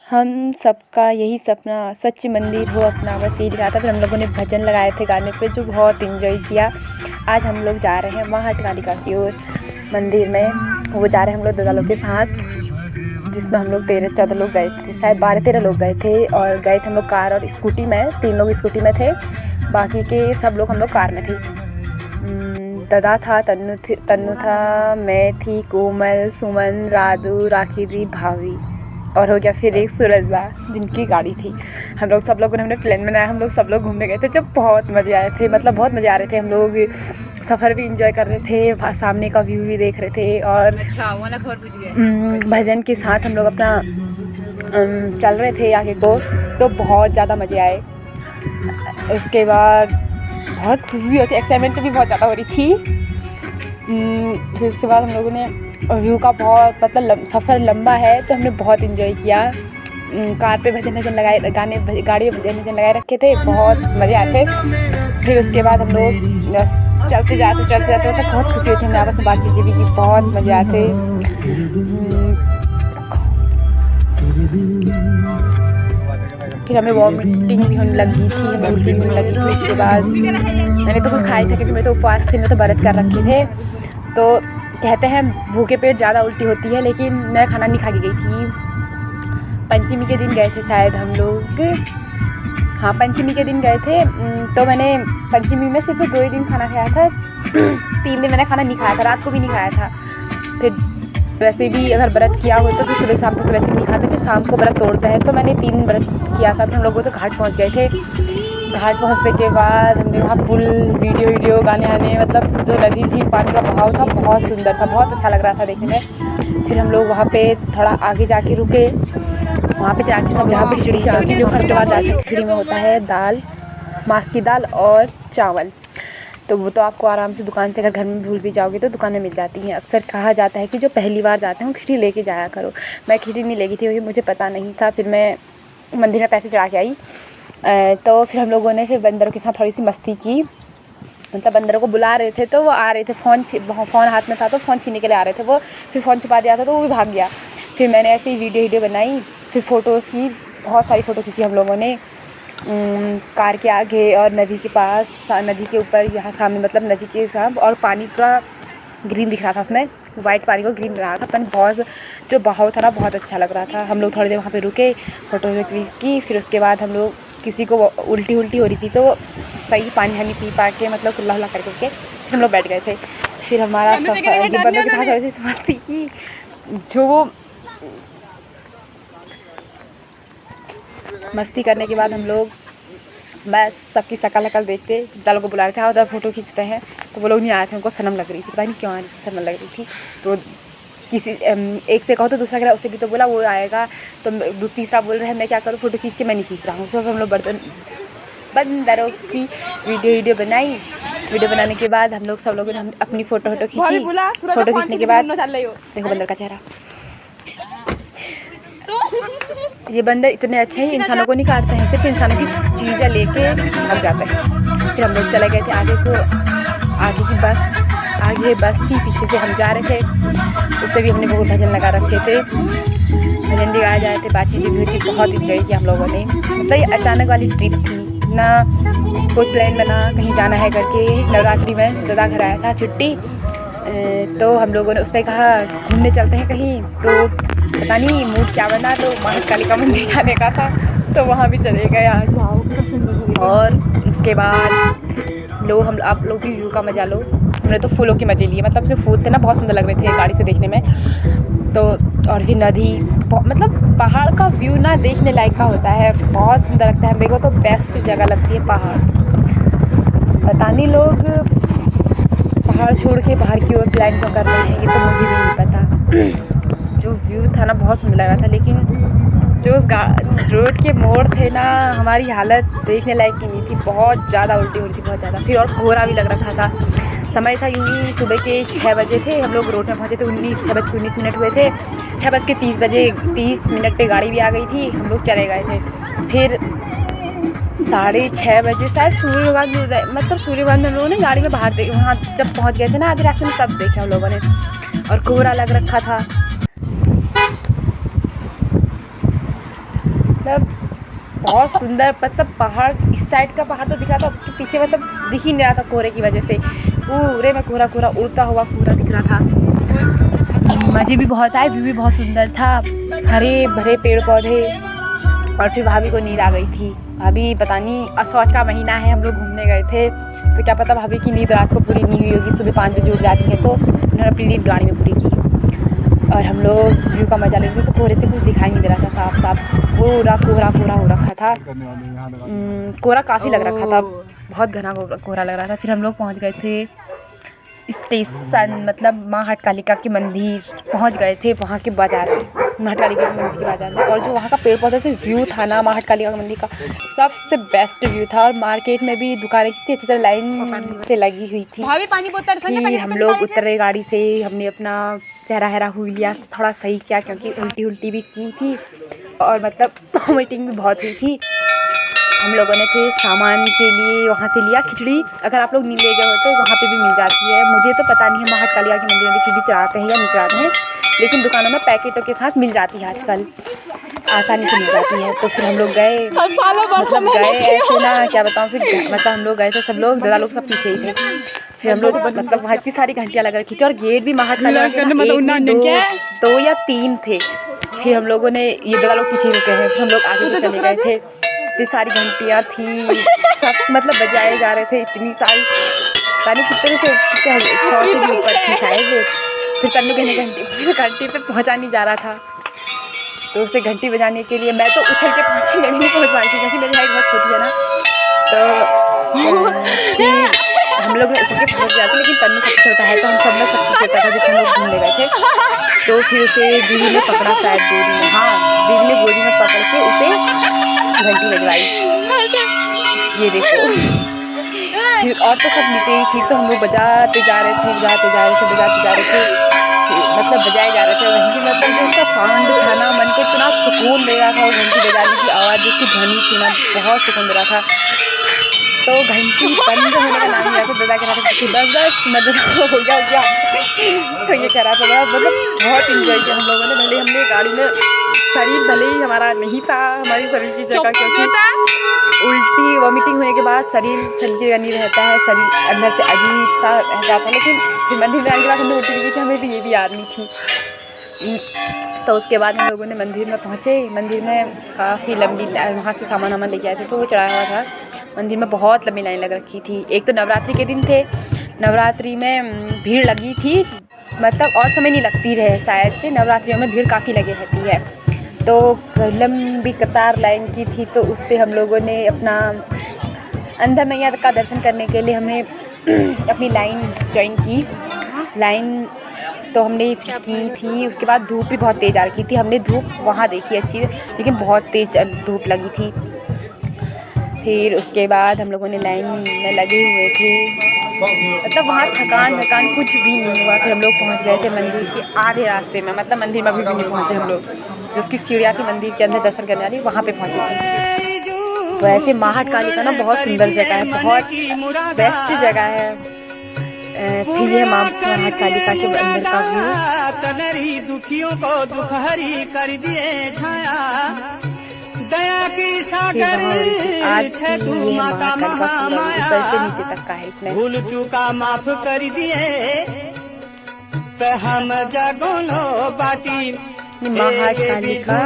हम सबका यही सपना स्वच्छ मंदिर हो अपना, बस यही लिखा था। फिर हम लोगों ने भजन लगाए थे गाने पे, जो बहुत इन्जॉय किया। आज हम लोग जा रहे हैं महाकालिका की ओर मंदिर में। वो जा रहे हैं हम लोग दादा लोग के साथ, जिसमें हम लोग 13-14 लोग गए थे, शायद 12-13 लोग गए थे। और गए थे हम लोग कार और स्कूटी में, 3 लोग स्कूटी में थे, बाकी के सब लोग हम लोग कार में थे। दादा था, तन्नू था, मैं थी, कोमल, सुमन, राधू, राखी दी, भाभी, और हो गया फिर एक सूरजदा जिनकी गाड़ी थी। हम लोग सब लोगों ने हमने प्लान बनाया, हम लोग सब लोग घूमने गए थे, जब बहुत मज़े आए थे, मतलब बहुत मज़े आ रहे थे। हम लोग सफ़र भी इंजॉय कर रहे थे, सामने का व्यू भी देख रहे थे, और भजन के साथ हम लोग अपना चल रहे थे आगे को, तो बहुत ज़्यादा मज़े आए। उसके बाद बहुत खुशी भी होती, एक्साइटमेंट भी बहुत ज़्यादा हो रही थी। फिर उसके बाद हम लोगों ने व्यू का बहुत, मतलब सफ़र लंबा है, तो हमने बहुत इन्जॉय किया। कार पे भजन लगाए, गाड़ी में भजन लगाए रखे थे, बहुत मज़े आए थे। फिर उसके बाद हम लोग चलते जाते मतलब बहुत खुशी हुई थी, हमने आपस में बातचीत भी की, बहुत मज़े आए थे। फिर हमें वॉमिटिंग भी होने लगी थी, हमें उल्टी भी होने लगी थी। उसके बाद मैंने तो कुछ खाया था, क्योंकि मेरे तो उपवास थे, मैं तो व्रत कर रखे थे। तो कहते हैं भूखे पेट ज़्यादा उल्टी होती है, लेकिन मैं खाना नहीं खा के गई थी। पंचमी के दिन गए थे शायद हम लोग, हाँ पंचमी के दिन गए थे। तो मैंने पंचमी में सिर्फ 2 ही दिन खाना खाया था, 3 दिन मैंने खाना नहीं खाया था, रात को भी नहीं खाया था। फिर वैसे भी अगर व्रत किया हो तो फिर सुबह शाम तक तो वैसे भी नहीं खाते, फिर शाम को व्रत तोड़ते हैं। तो मैंने 3 व्रत किया था। फिर हम लोग तो घाट पहुँच गए थे। घाट पहुँचने के बाद हमने वहाँ पुल, वीडियो गाने आने, मतलब जो नदी थी, पानी का बहाव था, बहुत सुंदर था, बहुत अच्छा लग रहा था देखने में। फिर हम लोग वहाँ पे थोड़ा आगे जाके रुके, वहाँ पे जाके सब जहाँ पे खिचड़ी चढ़ती, जो फर्स्ट बार जाती है खिचड़ी में होता है दाल, मांस की दाल और चावल। तो वो तो आपको आराम से दुकान से, अगर घर में भूल भी जाओगे तो दुकान में मिल जाती हैं। अक्सर कहा जाता है कि जो पहली बार जाते हैं वो खिचड़ी लेके जाया करो। मैं खिचड़ी नहीं ले गई थी, क्योंकि मुझे पता नहीं था। फिर मैं मंदिर में पैसे चढ़ा के आई। तो फिर हम लोगों ने फिर बंदरों के साथ थोड़ी सी मस्ती की, मतलब बंदरों को बुला रहे थे तो वो आ रहे थे, फ़ोन हाथ में था तो फ़ोन छीनने के लिए आ रहे थे वो। फिर फ़ोन छुपा दिया था तो वो भी भाग गया। फिर मैंने ऐसे ही वीडियो बनाई, फिर फ़ोटोज़ की, बहुत सारी फ़ोटो खींची हम लोगों ने कार के आगे और नदी के पास, नदी के ऊपर, यहाँ सामने, मतलब नदी के सामने, और पानी पूरा ग्रीन दिख रहा था, उसमें वाइट पानी को ग्रीन रहा था, पानी बहुत, जो बहाव था ना बहुत अच्छा लग रहा था। हम लोग थोड़ी देर वहाँ पे रुके, फ़ोटो क्लिक की। फिर उसके बाद हम लोग, किसी को उल्टी हो रही थी तो सही पानी हनी पी पा के, मतलब कुल्ला करके फिर हम लोग बैठ गए थे। फिर हमारा सफ़र ये बंदों के साथ थोड़ी सी मस्ती की, जो मस्ती करने के बाद हम लोग बस सबकी शकल देखते, दालों को बुला रहे थे, और उधर फ़ोटो खींचते हैं। तो वो लोग नहीं आए थे, उनको शर्म लग रही थी, पता नहीं क्यों शर्म लग रही थी। तो किसी एक से कहो तो दूसरा कह रहा, उसे भी तो बोला वो आएगा, तो तीसरा बोल रहा है मैं क्या करूँ, फ़ोटो खींच के, मैं नहीं खींच रहा हूँ। तो हम लोग बंदरों की वीडियो बनाई। वीडियो बनाने के बाद हम लोग सब लोगों ने अपनी फ़ोटो खींची। फ़ोटो खींचने के बाद देखो बंदर का चेहरा, ये बंदर इतने अच्छे हैं, इंसानों को नहीं काटते हैं, सिर्फ इंसानों की चीज़ें लेके भाग जाते हैं। फिर हम लोग चले गए थे आगे को, आगे बस थी, पीछे से हम जा रहे थे। उस पर भी हमने बहुत भजन लगा रखे थे, भजन भी गाए जाए थे, बातचीत भी हुई थी, बहुत इंजॉय किया हम लोगों ने। मतलब ये अचानक वाली ट्रिप थी ना, कोई प्लान बना कहीं जाना है करके। नवरात्रि में दादा घर आया था छुट्टी, तो हम लोगों ने, उसने कहा घूमने चलते हैं कहीं, तो पता नहीं मूड क्या बना, तो महाकालिका मंदिर जाने का था, तो वहाँ भी चले गए आज। और उसके बाद आप लोग भी व्यू का मज़ा लो। हमने तो फूलों के मज़े लिए, मतलब जो फूल थे ना बहुत सुंदर लग रहे थे गाड़ी से देखने में। तो और भी नदी, मतलब पहाड़ का व्यू ना देखने लायक का होता है, बहुत सुंदर लगता है। मेरे को तो बेस्ट जगह लगती है पहाड़। पता नहीं लोग पहाड़ छोड़ के बाहर की ओर प्लान क्यों कर रहे हैं, ये तो मुझे भी नहीं पता। जो व्यू था ना बहुत सुंदर लग रहा था, लेकिन जो उस रोड के मोड़ थे ना, हमारी हालत देखने लायक की नहीं थी, बहुत ज़्यादा उल्टी हो रही थी, बहुत ज़्यादा। फिर और कोहरा भी लग रखा था। समय था यूँ ही सुबह के 6 बजे थे, हम लोग रोड में पहुँचे थे 6:19 हुए थे। 6:30 पे गाड़ी भी आ गई थी, हम लोग चले गए थे। फिर 6:30 बजे शायद सूर्यगान में उदय, मतलब सूर्यगान में हम लोगों ने गाड़ी में बाहर देखे, वहाँ जब पहुँच गए थे ना आधे रास्ते में, तब देखे हम लोगों ने, और कोहरा लग रखा था। मतलब बहुत सुंदर, मतलब पहाड़ इस साइड का पहाड़ तो दिख रहा था, उसके पीछे मतलब दिख ही नहीं रहा था कोहरे की वजह से, पूरे में कोहरा कोहरा उड़ता हुआ कोहरा दिख रहा था। मज़े भी बहुत आए, व्यू भी बहुत सुंदर था, हरे भरे पेड़ पौधे। और फिर भाभी को नींद आ गई थी। भाभी पता नहीं असौच का महीना है, हम लोग घूमने गए थे तो क्या पता भाभी की नींद रात को पूरी नहीं हुई होगी, सुबह 5 बजे उठ जाती है, तो उन्होंने अपनी नींद गाड़ी में पूरी की। और हम लोग व्यू का मज़ा ले रहे थे, तो कोहरे से कुछ दिखाई नहीं दे रहा था, साफ साफ पूरा कोहरा कोहरा हो रखा था। कोहरा काफ़ी लग रखा था, बहुत घना कोहरा लग रहा था। फिर हम लोग पहुँच गए थे स्टेशन, मतलब माँ हटकालिका के मंदिर पहुँच गए थे, वहाँ के बाज़ार में, माँ हटकालिका के मंदिर के बाज़ार में। और जो वहाँ का पेड़ पौधे से व्यू था ना, माँ हटकालिका के मंदिर का सबसे बेस्ट व्यू था। और मार्केट में भी दुकानें कितनी अच्छी तरह लाइन से लगी हुई थी। फिर हम लोग उतरे गाड़ी से, हमने अपना चेहरा हेरा हुई लिया, थोड़ा सही किया क्योंकि उल्टी भी की थी और मतलब वोमिटिंग भी बहुत हुई थी। हम लोगों ने फिर सामान के लिए वहाँ से लिया खिचड़ी, अगर आप लोग नहीं ले गए हो तो वहाँ पे भी मिल जाती है, मुझे तो पता नहीं है माँ हटकालिका के मंदिर में भी खिचड़ी चढ़ाते हैं या नहीं चढ़ाते हैं, लेकिन दुकानों में पैकेटों के साथ मिल जाती है, आजकल आसानी से मिल जाती है। तो फिर हम लोग गए, मतलब गए ऐसे ना क्या बताऊँ, फिर मतलब हम लोग गए थे, सब लोग दादा लोग सब पीछे ही थे। फिर हम लोग मतलब वहाँ इतनी सारी घंटियाँ लगा रखी थी और गेट भी माँ हटकालिका के 2 या 3 थे। फिर हम लोगों ने, ये दादा लोग पीछे रुके हैं, फिर हम लोग आगे को चले गए थे। इतनी सारी घंटियाँ थी, सब मतलब बजाए जा रहे थे, इतनी सारी, पानी कितने से 100 से भी ऊपर थी शायद। फिर तन्नू कहने घंटी पे पहुँचा नहीं जा रहा था, तो उसे घंटी बजाने के लिए मैं तो उछल के पहुँची, मैं नहीं पहुँच पाई थी क्योंकि मेरी हाइट बहुत छोटी है ना, तो हम लोग उछल के पहुँच जाते, लेकिन तन्नू सबसे छोटा है तो हम सब में सबसे छोटा था जिसमें लोग घूमने गए थे। तो फिर उसे दीदी ने पकड़ा, शायद गोदी में, हाँ दीदी ने गोदी में पकड़ के उसे घंटी बजवाई, ये देखो। फिर और तो सब नीचे ही थी, तो हम लोग बजाते जा रहे थे, मतलब बजाए जा रहे थे घंटी, मतलब जो उसका साउंड था ना, मन को इतना सुकून दे रहा था, वो घंटी बजाने की आवाज़ जिसकी ध्वनि थी ना, बहुत सुकून दे रहा था। तो घंटी बंद होने का नाम नहीं रहा था, दादा कह रहा था कि बस मतलब हो गया तो ये कह रहा था, मतलब बहुत इंजॉय किया हम लोगों ने। भले हमने गाड़ी में, शरीर भले ही हमारा नहीं था हमारी शरीर की जगह, क्योंकि उल्टी वॉमिटिंग होने के बाद शरीर का नहीं रहता है, शरीर अंदर से अजीब सा रह जाता है। लेकिन फिर मंदिर में आने के बाद हमने उल्टी की थी, हमें भी ये भी याद नहीं थी। तो उसके बाद हम लोगों ने मंदिर में पहुँचे, मंदिर में काफ़ी लंबी, वहाँ से सामान लेके आए थे तो वो चढ़ाया हुआ था। मंदिर में बहुत लंबी लाइन लग रखी थी, एक तो नवरात्रि के दिन थे, नवरात्रि में भीड़ लगी थी, मतलब और समय नहीं लगती रहे शायद से, नवरात्रियों में भीड़ काफ़ी लगी रहती है। तो लंबी कतार लाइन की थी, तो उस पर हम लोगों ने अपना अंदर मैया का दर्शन करने के लिए हमने अपनी लाइन ज्वाइन की। लाइन तो हमने की थी, उसके बाद धूप भी बहुत तेज़ आ रही थी, हमने धूप वहाँ देखी अच्छी, लेकिन बहुत तेज़ धूप लगी थी। फिर उसके बाद हम लोगों ने लाइन में लगे हुए थे, मतलब वहाँ थकान कुछ भी नहीं हुआ। फिर हम लोग पहुँच गए थे मंदिर के आधे रास्ते में, मतलब मंदिर में अभी भी नहीं पहुँचे हम लोग, जो उसकी सीढ़ियाँ थी मंदिर के अंदर दर्शन करने वाली, वहाँ पे पहुँचे थे। तो ऐसे माँ हटकालिका ना बहुत सुंदर जगह है, बहुत बेस्ट जगह है। फिर ये माँ हटकालिका के अंदर का व्यू, दुखियों को दुखहरी कर दिए छाया, दया की सागर है तू माता महामाया, ऊपर से नीचे तक का है, इसमें भूल चूका माफ कर दिए तो हम जगोलो बाटी। माँ हटकालिका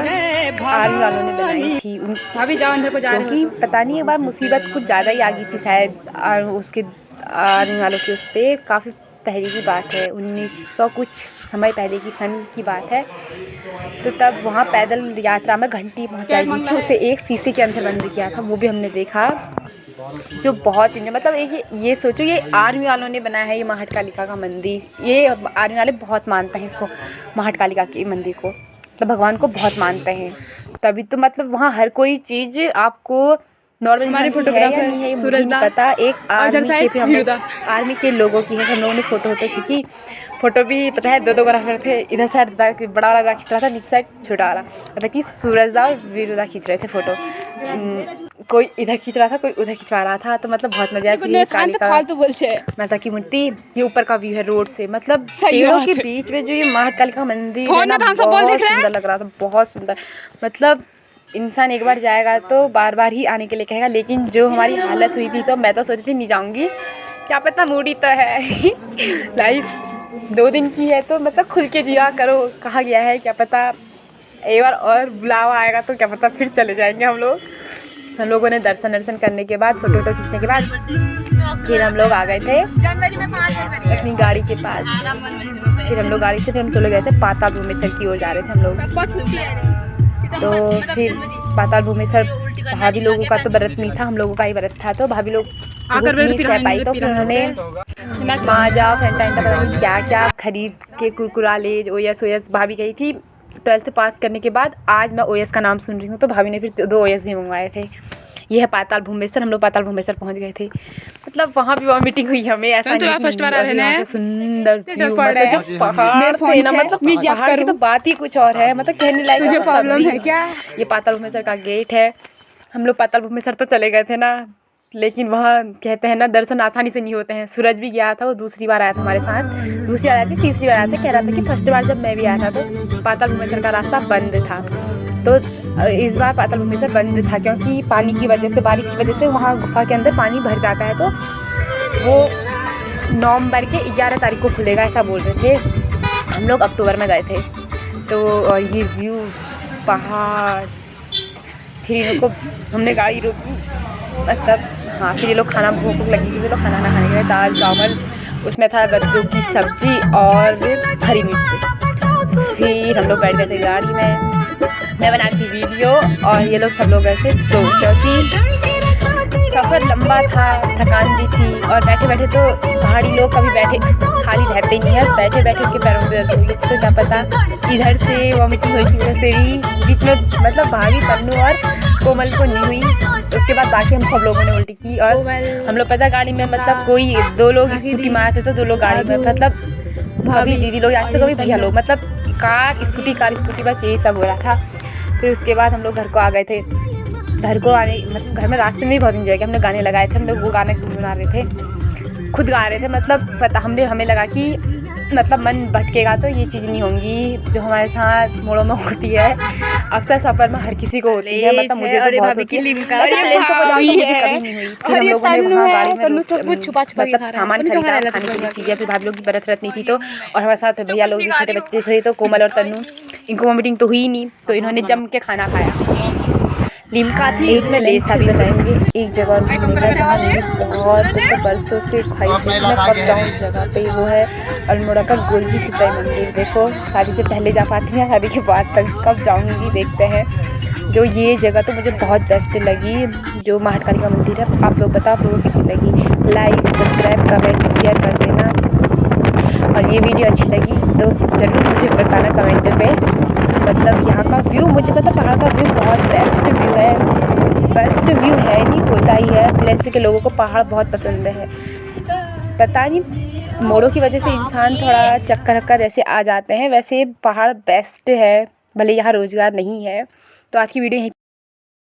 आर्मी वालों ने बनाई थी, अभी जाओ अंदर को, क्योंकि पता नहीं एक बार मुसीबत कुछ ज़्यादा ही आ गई थी शायद, और उसके आर्मी वालों की उस पर काफ़ी पहले की बात है, 1900 कुछ समय पहले की सन की बात है। तो तब वहाँ पैदल यात्रा में घंटी पहुँचाई गई थी, उसे एक शीशे के अंदर बंद किया था, वो भी हमने देखा, जो बहुत इंजॉय, मतलब एक ये सोचो ये आर्मी वालों ने बनाया है ये माँ हटकालिका का मंदिर, ये आर्मी वाले बहुत मानते हैं इसको, माँ हटकालिका के मंदिर को, तो भगवान को बहुत मानते हैं, तभी तो मतलब वहाँ हर कोई चीज़ आपको नॉर्मल हमारी फोटोग्राफ है या नहीं है मुझे नहीं पता, एक आर्मी के लोगों की है। हम लोगों ने फ़ोटो खींची, फ़ोटो भी पता है 2 फोटोग्राफर थे, इधर साइड बड़ा वाला खींच रहा था, नीचे साइड छोटा वाला, मतलब कि सूरजदा और वीरुदा खींच रहे थे फ़ोटो, कोई इधर खींच रहा था कोई उधर खिंचवा रहा था, तो मतलब बहुत मजा आया। माता की मूर्ति, ये ऊपर का व्यू है रोड से, मतलब पेड़ों के बीच में जो ये माँ हटकालिका मंदिर है ना, बहुत सुंदर लग रहा था, बहुत सुंदर, मतलब इंसान एक बार जाएगा तो बार बार ही आने के लिए कहेगा, लेकिन जो हमारी हालत हुई थी तो मैं तो सोची थी नहीं जाऊँगी, क्या पता मूडी तो है लाइफ 2 दिन की है तो मतलब खुल के जिया करो, कहा गया है, क्या पता एक बार और बुलावा आएगा तो क्या पता फिर चले जाएंगे हम लोग। हम लोगों ने दर्शन करने के बाद फ़ोटो खींचने के बाद फिर हम लोग आ गए थे अपनी गाड़ी के पास। फिर हम लोग गाड़ी से फिर हम चले गए थे पाताल भूमेश्वर की ओर जा रहे थे हम लोग। तो फिर पाताल भूमेश्वर भाभी लोगों का तो व्रत नहीं था, हम लोगों का ही व्रत था, तो भाभी लोग नहीं सह पाई तो फिर उन्होंने माजा फैंटा पता नहीं क्या क्या खरीद के कुरकुरा लेज ओएस भाभी गई थी 12th पास करने के बाद। आज मैं ओएस का नाम सुन रही हूँ तो भाभी ने फिर 2 ओएस भी मंगवाए थे। ये है पाताल भूमेश्वर, हम लोग पाताल भूमेश्वर पहुँच गए थे। मतलब वहाँ भी वॉमिटिंग हुई हमें, ऐसा नहीं कि फर्स्ट बार आ रहे हैं। सुंदर व्यू, मतलब जो पहाड़ थे ना, मतलब पहाड़ की तो बात ही कुछ और है, मतलब कहने लायक प्रॉब्लम है क्या। ये पाताल भूमेश्वर का गेट है। हम लोग पाताल भूमेश्वर तो चले गए थे ना, लेकिन वहाँ कहते हैं ना दर्शन आसानी से नहीं होते हैं। सूरज भी गया था, वो दूसरी बार आया था हमारे साथ, दूसरी बार आया था, तीसरी बार आया था। कह रहा था कि फर्स्ट बार जब मैं भी आया था तो पाताल भूमेश्वर का रास्ता बंद था, तो इस बार पाताल भूमेश्वर बंद था क्योंकि पानी की वजह से, बारिश की वजह से वहाँ गुफा के अंदर पानी भर जाता है। तो वो नवंबर के 11 तारीख को खुलेगा ऐसा बोल रहे थे। हम लोग अक्टूबर में गए थे। तो ये व्यू पहाड़, फिर इन लोग को हमने गाड़ी रोकी, मतलब हाँ, फिर ये लोग खाना भूख लगी थी, ये लोग खाना खाने गए। दाल चावल, उसमें था गद्दों की सब्जी और हरी मिर्ची। फिर हम लोग बैठ गए थे गाड़ी में, मैं बना रही थी वीडियो और ये लोग सब लोग गए थे सो, क्योंकि सफ़र लंबा था, थकान भी थी और बैठे बैठे तो पहाड़ी लोग कभी बैठे खाली रहते नहीं है, बैठे बैठे उनके पैरों में दर्द हुई तो क्या पता इधर से वॉमिटिंग हुई थी, उधर से भी बीच में, मतलब भाभी तन्नू और कोमल को नहीं हुई। उसके बाद बाकी हम सब लोगों ने उल्टी की। और हम लोग पता गाड़ी में मतलब कोई 2 लोग स्कूटी मारे थे तो 2 लोग गाड़ी में, मतलब कभी दीदी लोग आते तो कभी भैया लोग, मतलब कार स्कूटी बस यही सब हो रहा था। फिर उसके बाद हम लोग घर को आ गए थे। घर को आने मतलब घर में रास्ते में भी बहुत इंजॉय किया हमने, गाने लगाए थे हम लोग, वो गाने गुनगुना रहे थे, खुद गा रहे थे। मतलब पता हमें लगा कि मतलब मन भटकेगा तो ये चीज़ नहीं होंगी जो हमारे साथ मोड़ों में होती है, अक्सर सफ़र में हर किसी को होती है। मतलब मुझे तो बहुत होती है, मुझे कभी नहीं हुई। फिर हम लोगों ने वहाँ गाड़ी में मतलब सामान खरीदा, खाने की चीज़ें। फिर भाभी लोग की बरत नहीं थी तो, और हमारे साथ भैया लोग भी छोटे बच्चे थे तो कोमल और तन्नू, इनको वॉमिटिंग तो हुई नहीं, तो इन्होंने जम के खाना खाया। लिमका थी, इसमें लेस था भी सहेंगे। एक जगह और घूमने का जहाँ बहुत बरसों से ख्वाहिश है, मैं कब जाऊँ उस जगह पे, वो है अल्मोड़ा का गोल्डी चिताई मंदिर। देखो शादी से पहले जा पाती हैं, शादी के बाद तक कब जाऊँगी देखते हैं। जो ये जगह तो मुझे बहुत बेस्ट लगी, जो महाकाली का मंदिर है। आप लोग बताओ आप लोगों को कैसी लगी, लाइक सब्सक्राइब कमेंट शेयर कर देना। और ये वीडियो अच्छी लगी तो ज़रूर मुझे बताना कमेंट पे। मतलब यहाँ का व्यू मुझे पता, पहाड़ का व्यू बहुत बेस्ट व्यू है, बेस्ट व्यू है नहीं होता ही है। प्लेन्स के लोगों को पहाड़ बहुत पसंद है, पता नहीं मोड़ों की वजह से इंसान थोड़ा चक्कर जैसे आ जाते हैं, वैसे पहाड़ बेस्ट है, भले यहाँ रोज़गार नहीं है। तो आज की वीडियो यहीं